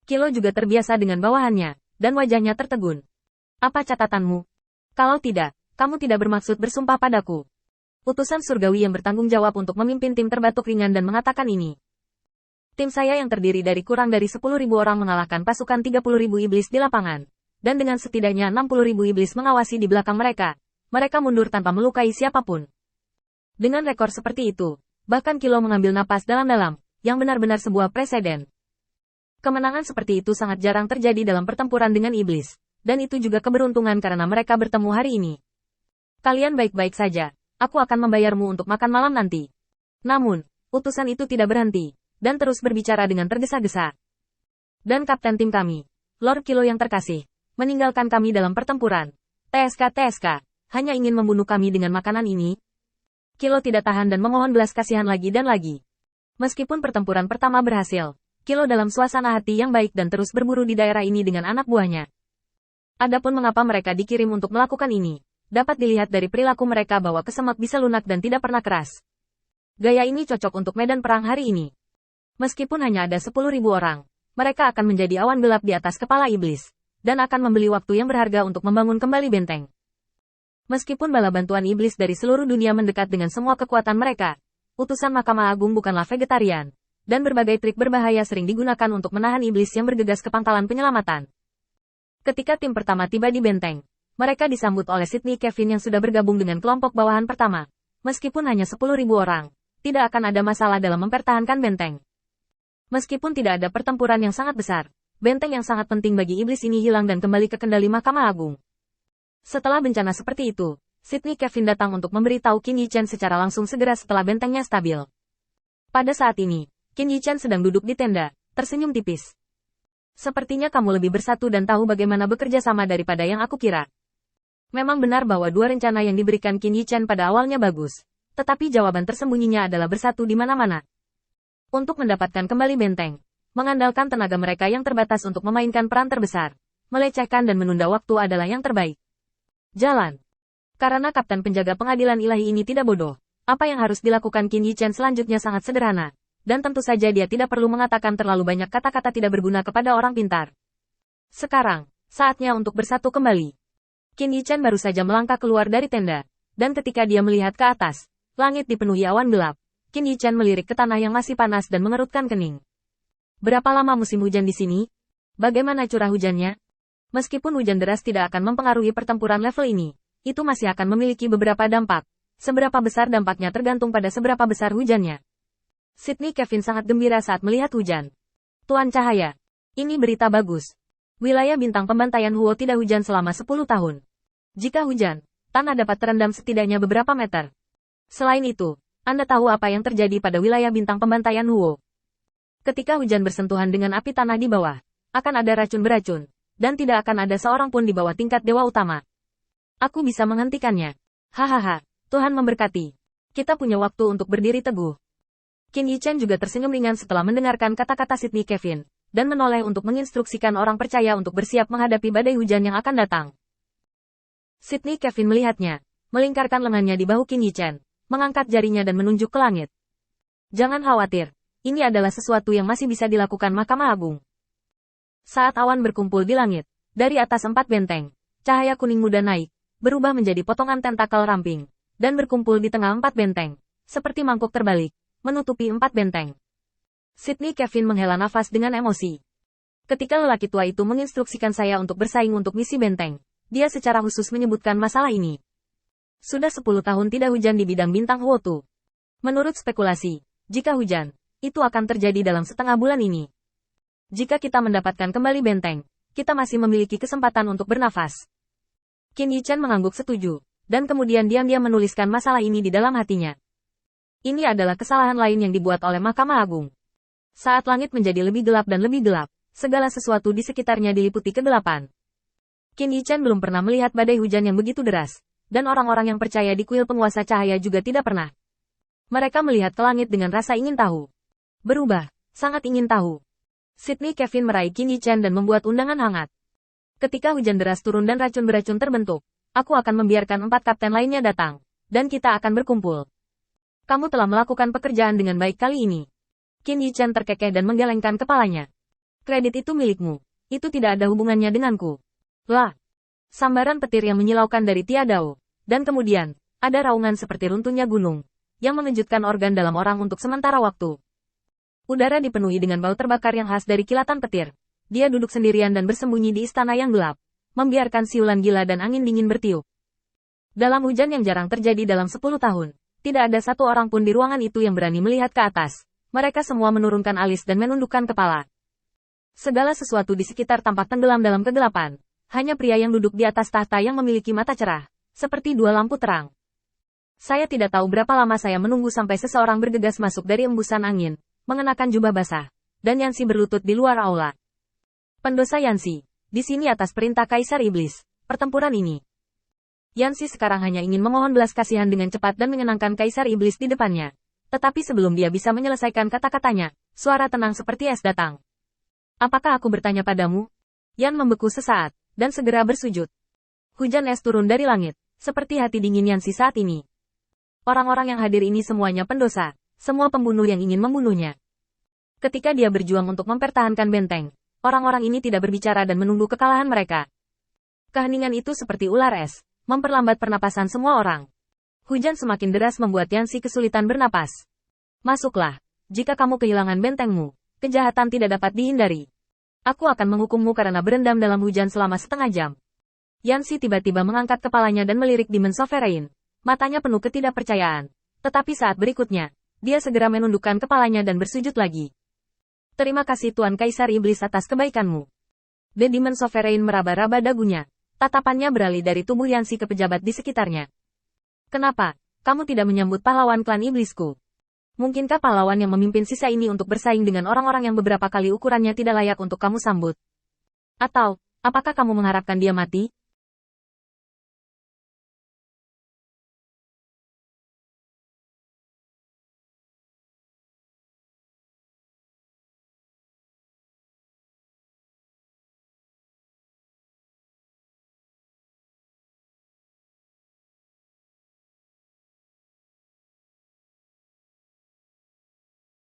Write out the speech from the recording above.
Kilo juga terbiasa dengan bawahannya, dan wajahnya tertegun. Apa catatanmu? Kalau tidak, kamu tidak bermaksud bersumpah padaku. Utusan surgawi yang bertanggung jawab untuk memimpin tim terbatuk ringan dan mengatakan ini. Tim saya yang terdiri dari kurang dari 10.000 orang mengalahkan pasukan 30.000 iblis di lapangan. Dan dengan setidaknya 60.000 iblis mengawasi di belakang mereka, mereka mundur tanpa melukai siapapun. Dengan rekor seperti itu, bahkan Kilo mengambil napas dalam-dalam, yang benar-benar sebuah preseden. Kemenangan seperti itu sangat jarang terjadi dalam pertempuran dengan iblis, dan itu juga keberuntungan karena mereka bertemu hari ini. Kalian baik-baik saja, aku akan membayarmu untuk makan malam nanti. Namun, utusan itu tidak berhenti, dan terus berbicara dengan tergesa-gesa. Dan kapten tim kami, Lord Kilo yang terkasih, meninggalkan kami dalam pertempuran. TSK, hanya ingin membunuh kami dengan makanan ini. Kilo tidak tahan dan memohon belas kasihan lagi dan lagi. Meskipun pertempuran pertama berhasil, Kilo dalam suasana hati yang baik dan terus berburu di daerah ini dengan anak buahnya. Adapun mengapa mereka dikirim untuk melakukan ini, dapat dilihat dari perilaku mereka bahwa kesemak bisa lunak dan tidak pernah keras. Gaya ini cocok untuk medan perang hari ini. Meskipun hanya ada 10.000 orang, mereka akan menjadi awan gelap di atas kepala iblis, dan akan membeli waktu yang berharga untuk membangun kembali benteng. Meskipun bala bantuan iblis dari seluruh dunia mendekat dengan semua kekuatan mereka, utusan Mahkamah Agung bukanlah vegetarian, dan berbagai trik berbahaya sering digunakan untuk menahan iblis yang bergegas ke pangkalan penyelamatan. Ketika tim pertama tiba di benteng, mereka disambut oleh Sydney Kevin yang sudah bergabung dengan kelompok bawahan pertama. Meskipun hanya 10.000 orang, tidak akan ada masalah dalam mempertahankan benteng. Meskipun tidak ada pertempuran yang sangat besar, benteng yang sangat penting bagi iblis ini hilang dan kembali ke kendali Mahkamah Agung. Setelah bencana seperti itu, Sydney Kevin datang untuk memberitahu Qin Yichen secara langsung segera setelah bentengnya stabil. Pada saat ini, Qin Yichen sedang duduk di tenda, tersenyum tipis. Sepertinya kamu lebih bersatu dan tahu bagaimana bekerja sama daripada yang aku kira. Memang benar bahwa dua rencana yang diberikan Qin Yichen pada awalnya bagus, tetapi jawaban tersembunyinya adalah bersatu di mana-mana. Untuk mendapatkan kembali benteng, mengandalkan tenaga mereka yang terbatas untuk memainkan peran terbesar, melecehkan dan menunda waktu adalah yang terbaik. Jalan. Karena kapten penjaga pengadilan ilahi ini tidak bodoh, apa yang harus dilakukan Qin Yichen selanjutnya sangat sederhana, dan tentu saja dia tidak perlu mengatakan terlalu banyak kata-kata tidak berguna kepada orang pintar. Sekarang, saatnya untuk bersatu kembali. Qin Yichen baru saja melangkah keluar dari tenda, dan ketika dia melihat ke atas, langit dipenuhi awan gelap. Qin Yichen melirik ke tanah yang masih panas dan mengerutkan kening. Berapa lama musim hujan di sini? Bagaimana curah hujannya? Meskipun hujan deras tidak akan mempengaruhi pertempuran level ini, itu masih akan memiliki beberapa dampak. Seberapa besar dampaknya tergantung pada seberapa besar hujannya. Sydney Kevin sangat gembira saat melihat hujan. Tuan Cahaya, ini berita bagus. Wilayah bintang pembantaian Huo tidak hujan selama 10 tahun. Jika hujan, tanah dapat terendam setidaknya beberapa meter. Selain itu, Anda tahu apa yang terjadi pada wilayah bintang pembantaian Huo. Ketika hujan bersentuhan dengan api tanah di bawah, akan ada racun beracun. Dan tidak akan ada seorang pun di bawah tingkat dewa utama. Aku bisa menghentikannya. Hahaha, Tuhan memberkati. Kita punya waktu untuk berdiri teguh. Qin Yichen juga tersenyum ringan setelah mendengarkan kata-kata Sydney Kevin, dan menoleh untuk menginstruksikan orang percaya untuk bersiap menghadapi badai hujan yang akan datang. Sydney Kevin melihatnya, melingkarkan lengannya di bahu Qin Yichen, mengangkat jarinya dan menunjuk ke langit. Jangan khawatir, ini adalah sesuatu yang masih bisa dilakukan Mahkamah Agung. Saat awan berkumpul di langit, dari atas 4 benteng, cahaya kuning muda naik, berubah menjadi potongan tentakel ramping, dan berkumpul di tengah 4 benteng, seperti mangkuk terbalik, menutupi 4 benteng. Sydney Kevin menghela nafas dengan emosi. Ketika lelaki tua itu menginstruksikan saya untuk bersaing untuk misi benteng, dia secara khusus menyebutkan masalah ini. Sudah 10 tahun tidak hujan di bidang bintang Huotu. Menurut spekulasi, jika hujan, itu akan terjadi dalam setengah bulan ini. Jika kita mendapatkan kembali benteng, kita masih memiliki kesempatan untuk bernafas. Qin Yichen mengangguk setuju, dan kemudian diam-diam menuliskan masalah ini di dalam hatinya. Ini adalah kesalahan lain yang dibuat oleh Mahkamah Agung. Saat langit menjadi lebih gelap dan lebih gelap, segala sesuatu di sekitarnya diliputi kegelapan. Qin Yichen belum pernah melihat badai hujan yang begitu deras, dan orang-orang yang percaya di kuil penguasa cahaya juga tidak pernah. Mereka melihat ke langit dengan rasa ingin tahu. Berubah, sangat ingin tahu. Sydney Kevin meraih Qin Yichen dan membuat undangan hangat. Ketika hujan deras turun dan racun beracun terbentuk, aku akan membiarkan 4 kapten lainnya datang, dan kita akan berkumpul. Kamu telah melakukan pekerjaan dengan baik kali ini. Qin Yichen terkekeh dan menggelengkan kepalanya. Kredit itu milikmu. Itu tidak ada hubungannya denganku. Lah. Sambaran petir yang menyilaukan dari tiadao. Dan kemudian, ada raungan seperti runtuhnya gunung, yang mengejutkan organ dalam orang untuk sementara waktu. Udara dipenuhi dengan bau terbakar yang khas dari kilatan petir. Dia duduk sendirian dan bersembunyi di istana yang gelap, membiarkan siulan gila dan angin dingin bertiup. Dalam hujan yang jarang terjadi dalam 10 tahun, tidak ada satu orang pun di ruangan itu yang berani melihat ke atas. Mereka semua menurunkan alis dan menundukkan kepala. Segala sesuatu di sekitar tampak tenggelam dalam kegelapan. Hanya pria yang duduk di atas tahta yang memiliki mata cerah, seperti dua lampu terang. Saya tidak tahu berapa lama saya menunggu sampai seseorang bergegas masuk dari embusan angin, mengenakan jubah basah, dan Yanxi berlutut di luar aula. Pendosa Yanxi, di sini atas perintah Kaisar Iblis, pertempuran ini. Yanxi sekarang hanya ingin memohon belas kasihan dengan cepat dan menyenangkan Kaisar Iblis di depannya. Tetapi sebelum dia bisa menyelesaikan kata-katanya, suara tenang seperti es datang. Apakah aku bertanya padamu? Yan membeku sesaat, dan segera bersujud. Hujan es turun dari langit, seperti hati dingin Yanxi saat ini. Orang-orang yang hadir ini semuanya pendosa, semua pembunuh yang ingin membunuhnya. Ketika dia berjuang untuk mempertahankan benteng, orang-orang ini tidak berbicara dan menunggu kekalahan mereka. Keheningan itu seperti ular es, memperlambat pernapasan semua orang. Hujan semakin deras membuat Yanxi kesulitan bernapas. Masuklah, jika kamu kehilangan bentengmu, kejahatan tidak dapat dihindari. Aku akan menghukummu karena berendam dalam hujan selama setengah jam. Yanxi tiba-tiba mengangkat kepalanya dan melirik Demon Sovereign. Matanya penuh ketidakpercayaan. Tetapi saat berikutnya, dia segera menundukkan kepalanya dan bersujud lagi. Terima kasih Tuan Kaisar Iblis atas kebaikanmu. The Demon Sovereign meraba-raba dagunya. Tatapannya beralih dari tubuh Yanxi ke pejabat di sekitarnya. Kenapa, kamu tidak menyambut pahlawan klan iblisku? Mungkinkah pahlawan yang memimpin sisa ini untuk bersaing dengan orang-orang yang beberapa kali ukurannya tidak layak untuk kamu sambut? Atau, apakah kamu mengharapkan dia mati?